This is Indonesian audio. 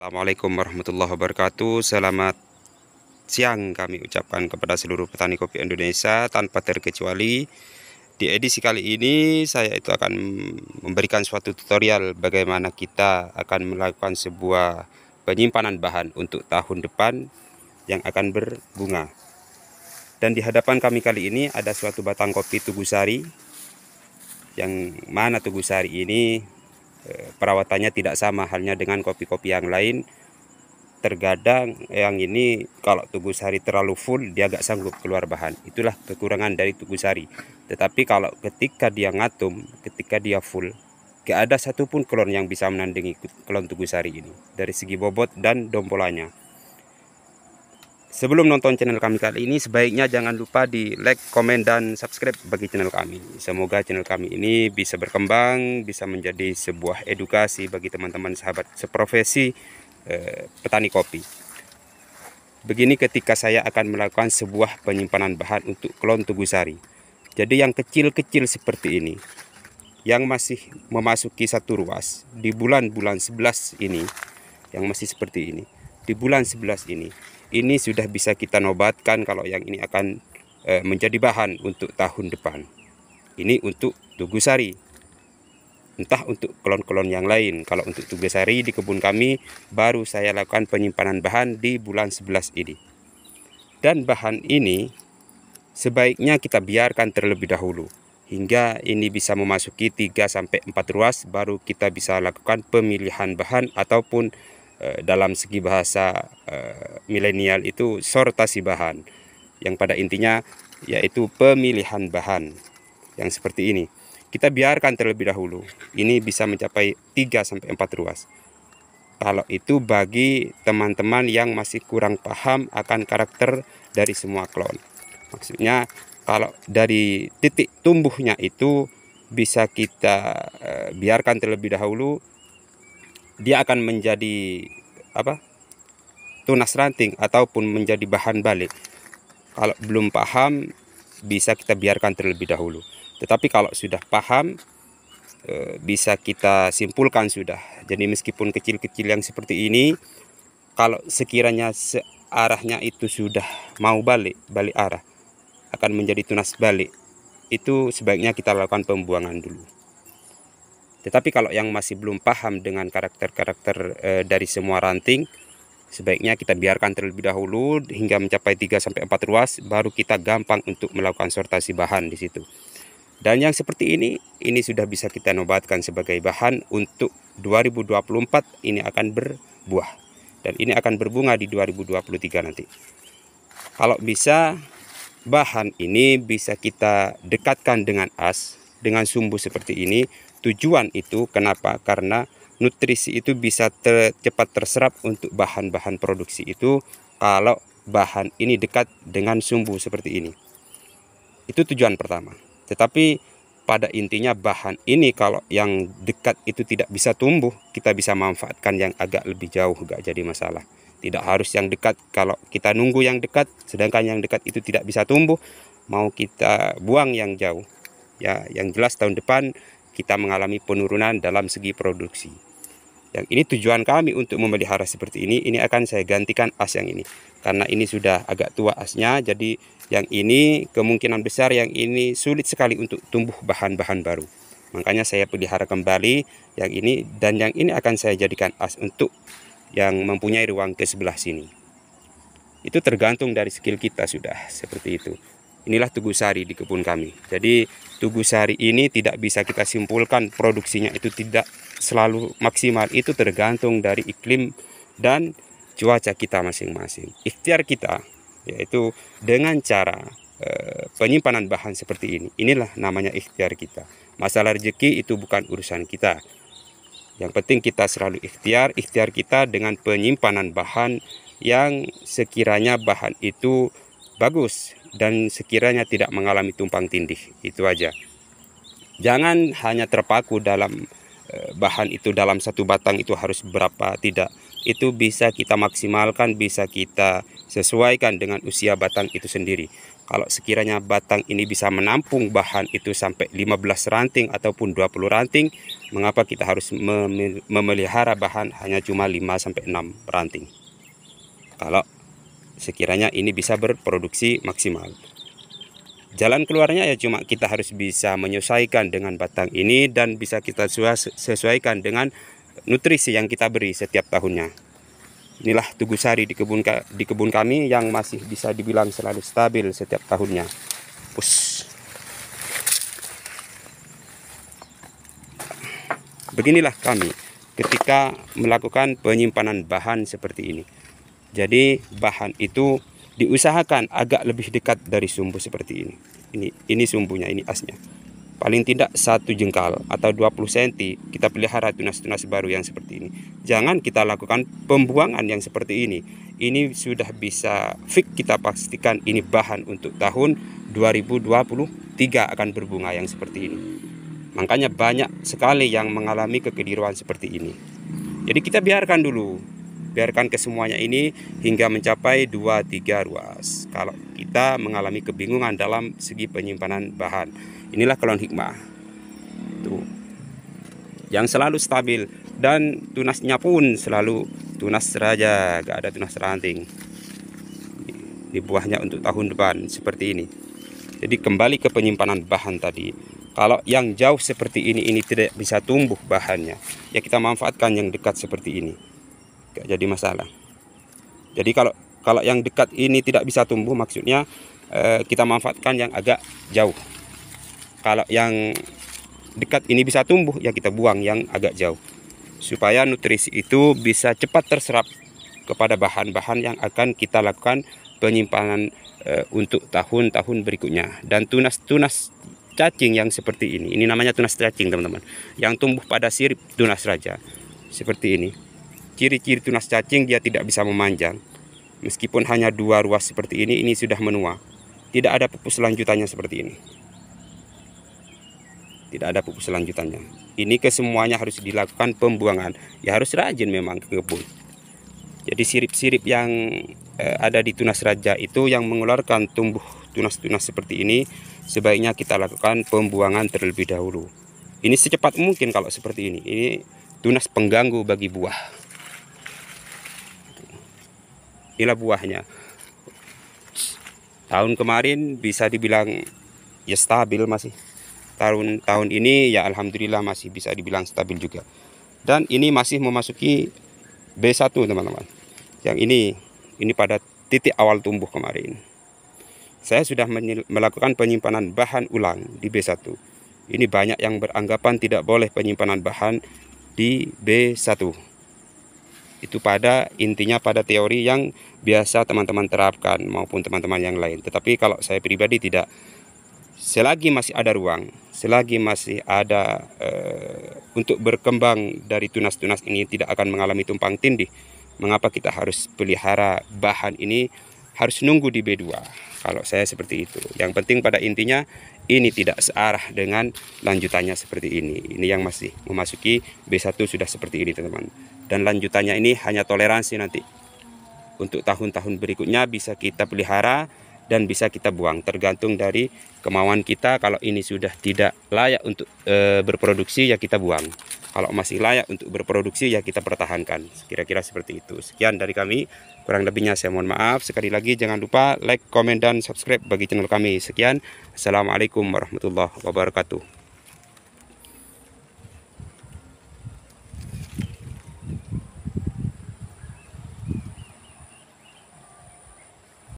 Assalamualaikum warahmatullahi wabarakatuh. Selamat siang kami ucapkan kepada seluruh petani kopi Indonesia tanpa terkecuali. Di edisi kali ini saya itu akan memberikan suatu tutorial bagaimana kita akan melakukan sebuah penyimpanan bahan untuk tahun depan yang akan berbunga. Dan di hadapan kami kali ini ada suatu batang kopi Tugusari, yang mana Tugusari ini perawatannya tidak sama halnya dengan kopi-kopi yang lain. Terkadang yang ini kalau Tugusari terlalu full dia gak sanggup keluar bahan. Itulah kekurangan dari Tugusari. Tetapi kalau ketika dia ngatum, ketika dia full, gak ada satupun klon yang bisa menandingi klon Tugusari ini dari segi bobot dan dompolannya. Sebelum nonton channel kami kali ini, sebaiknya jangan lupa di like, komen, dan subscribe bagi channel kami. Semoga channel kami ini bisa berkembang, bisa menjadi sebuah edukasi bagi teman-teman sahabat seprofesi petani kopi. Begini ketika saya akan melakukan sebuah penyimpanan bahan untuk klon Tugusari. Jadi yang kecil-kecil seperti ini, yang masih memasuki satu ruas di bulan-bulan 11 ini, yang masih seperti ini, di bulan 11 ini sudah bisa kita nobatkan kalau yang ini akan menjadi bahan untuk tahun depan. Ini untuk Tugusari. Entah untuk klon-klon yang lain. Kalau untuk Tugusari di kebun kami baru saya lakukan penyimpanan bahan di bulan 11 ini. Dan bahan ini sebaiknya kita biarkan terlebih dahulu hingga ini bisa memasuki 3-4 ruas, baru kita bisa lakukan pemilihan bahan ataupun dalam segi bahasa milenial itu sortasi bahan, yang pada intinya yaitu pemilihan bahan yang seperti ini. Kita biarkan terlebih dahulu. Ini bisa mencapai 3-4 ruas. Kalau itu bagi teman-teman yang masih kurang paham akan karakter dari semua klon. Maksudnya kalau dari titik tumbuhnya itu bisa kita biarkan terlebih dahulu, dia akan menjadi tunas ranting ataupun menjadi bahan balik. Kalau belum paham bisa kita biarkan terlebih dahulu. Tetapi kalau sudah paham bisa kita simpulkan sudah. Jadi meskipun kecil-kecil yang seperti ini, kalau sekiranya searahnya itu sudah mau balik arah, akan menjadi tunas balik, itu sebaiknya kita lakukan pembuangan dulu. Tetapi kalau yang masih belum paham dengan karakter-karakter dari semua ranting, sebaiknya kita biarkan terlebih dahulu hingga mencapai 3-4 ruas, baru kita gampang untuk melakukan sortasi bahan di situ. Dan yang seperti ini sudah bisa kita nobatkan sebagai bahan untuk 2024. Ini akan berbuah dan ini akan berbunga di 2023 nanti. Kalau bisa bahan ini bisa kita dekatkan dengan as, dengan sumbu seperti ini. Tujuan itu kenapa? Karena nutrisi itu bisa cepat terserap untuk bahan-bahan produksi itu kalau bahan ini dekat dengan sumbu seperti ini. Itu tujuan pertama. Tetapi pada intinya bahan ini kalau yang dekat itu tidak bisa tumbuh, kita bisa manfaatkan yang agak lebih jauh, gak jadi masalah. Tidak harus yang dekat. Kalau kita nunggu yang dekat, sedangkan yang dekat itu tidak bisa tumbuh, mau kita buang yang jauh. Ya, yang jelas tahun depan kita mengalami penurunan dalam segi produksi. Yang ini tujuan kami untuk memelihara seperti ini akan saya gantikan as yang ini. Karena ini sudah agak tua asnya, jadi yang ini kemungkinan besar yang ini sulit sekali untuk tumbuh bahan-bahan baru. Makanya saya pelihara kembali yang ini, dan yang ini akan saya jadikan as untuk yang mempunyai ruang ke sebelah sini. Itu tergantung dari skill kita sudah seperti itu. Inilah Tugusari di kebun kami. Jadi Tugusari ini tidak bisa kita simpulkan produksinya itu tidak selalu maksimal. Itu tergantung dari iklim dan cuaca kita masing-masing. Ikhtiar kita yaitu dengan cara penyimpanan bahan seperti ini. Inilah namanya ikhtiar kita. Masalah rezeki itu bukan urusan kita. Yang penting kita selalu ikhtiar kita dengan penyimpanan bahan yang sekiranya bahan itu bagus dan sekiranya tidak mengalami tumpang tindih. Itu aja. Jangan hanya terpaku dalam bahan itu dalam satu batang itu harus berapa, tidak. Itu bisa kita maksimalkan, bisa kita sesuaikan dengan usia batang itu sendiri. Kalau sekiranya batang ini bisa menampung bahan itu sampai 15 ranting ataupun 20 ranting, mengapa kita harus memelihara bahan hanya cuma 5-6 ranting? Kalau sekiranya ini bisa berproduksi maksimal. Jalan keluarnya ya cuma kita harus bisa menyesuaikan dengan batang ini dan bisa kita sesuaikan dengan nutrisi yang kita beri setiap tahunnya. Inilah Tugu Sari di kebun kami yang masih bisa dibilang selalu stabil setiap tahunnya. Beginilah kami ketika melakukan penyimpanan bahan seperti ini. Jadi bahan itu diusahakan agak lebih dekat dari sumbu seperti ini. Ini sumbunya, ini asnya. Paling tidak 1 jengkal atau 20 cm kita pelihara tunas-tunas baru yang seperti ini. Jangan kita lakukan pembuangan yang seperti ini. Ini sudah bisa fix kita pastikan ini bahan untuk tahun 2023 akan berbunga yang seperti ini. Makanya banyak sekali yang mengalami kekeliruan seperti ini. Jadi kita biarkan dulu. Biarkan kesemuanya ini hingga mencapai 2-3 ruas. Kalau kita mengalami kebingungan dalam segi penyimpanan bahan, inilah Kelon Hikmah. Tuh. Yang selalu stabil dan tunasnya pun selalu tunas raja, gak ada tunas ranting. Di buahnya untuk tahun depan seperti ini. Jadi kembali ke penyimpanan bahan tadi. Kalau yang jauh seperti ini tidak bisa tumbuh bahannya, ya kita manfaatkan yang dekat seperti ini. Gak jadi masalah. Jadi kalau yang dekat ini tidak bisa tumbuh, maksudnya kita manfaatkan yang agak jauh. Kalau yang dekat ini bisa tumbuh, ya kita buang yang agak jauh, supaya nutrisi itu bisa cepat terserap kepada bahan-bahan yang akan kita lakukan penyimpanan untuk tahun-tahun berikutnya. Dan tunas-tunas cacing yang seperti ini namanya tunas cacing teman-teman, yang tumbuh pada sirip tunas raja seperti ini. Ciri-ciri tunas cacing, dia tidak bisa memanjang. Meskipun hanya 2 ruas seperti ini sudah menua. Tidak ada pupus lanjutannya seperti ini. Tidak ada pupus lanjutannya. Ini kesemuanya harus dilakukan pembuangan. Ya harus rajin memang ke kebun. Jadi sirip-sirip yang ada di tunas raja itu yang mengeluarkan tumbuh tunas-tunas seperti ini, sebaiknya kita lakukan pembuangan terlebih dahulu. Ini secepat mungkin kalau seperti ini. Ini tunas pengganggu bagi buah. Inilah buahnya. Tahun kemarin bisa dibilang ya stabil masih. Tahun ini ya alhamdulillah masih bisa dibilang stabil juga. Dan ini masih memasuki B1 teman-teman. Yang ini pada titik awal tumbuh kemarin. Saya sudah melakukan penyimpanan bahan ulang di B1. Ini banyak yang beranggapan tidak boleh penyimpanan bahan di B1. Itu pada intinya pada teori yang biasa teman-teman terapkan maupun teman-teman yang lain. Tetapi kalau saya pribadi tidak. Selagi masih ada ruang, selagi masih ada untuk berkembang dari tunas-tunas ini, tidak akan mengalami tumpang tindih. Mengapa kita harus pelihara bahan ini, harus nunggu di B2? Kalau saya seperti itu. Yang penting pada intinya ini tidak searah dengan lanjutannya seperti ini. Ini yang masih memasuki B1 sudah seperti ini teman-teman. Dan lanjutannya ini hanya toleransi nanti. Untuk tahun-tahun berikutnya bisa kita pelihara dan bisa kita buang. Tergantung dari kemauan kita. Kalau ini sudah tidak layak untuk berproduksi, ya kita buang. Kalau masih layak untuk berproduksi, ya kita pertahankan. Kira-kira seperti itu. Sekian dari kami. Kurang lebihnya saya mohon maaf. Sekali lagi jangan lupa like, komen, dan subscribe bagi channel kami. Sekian. Assalamualaikum warahmatullahi wabarakatuh.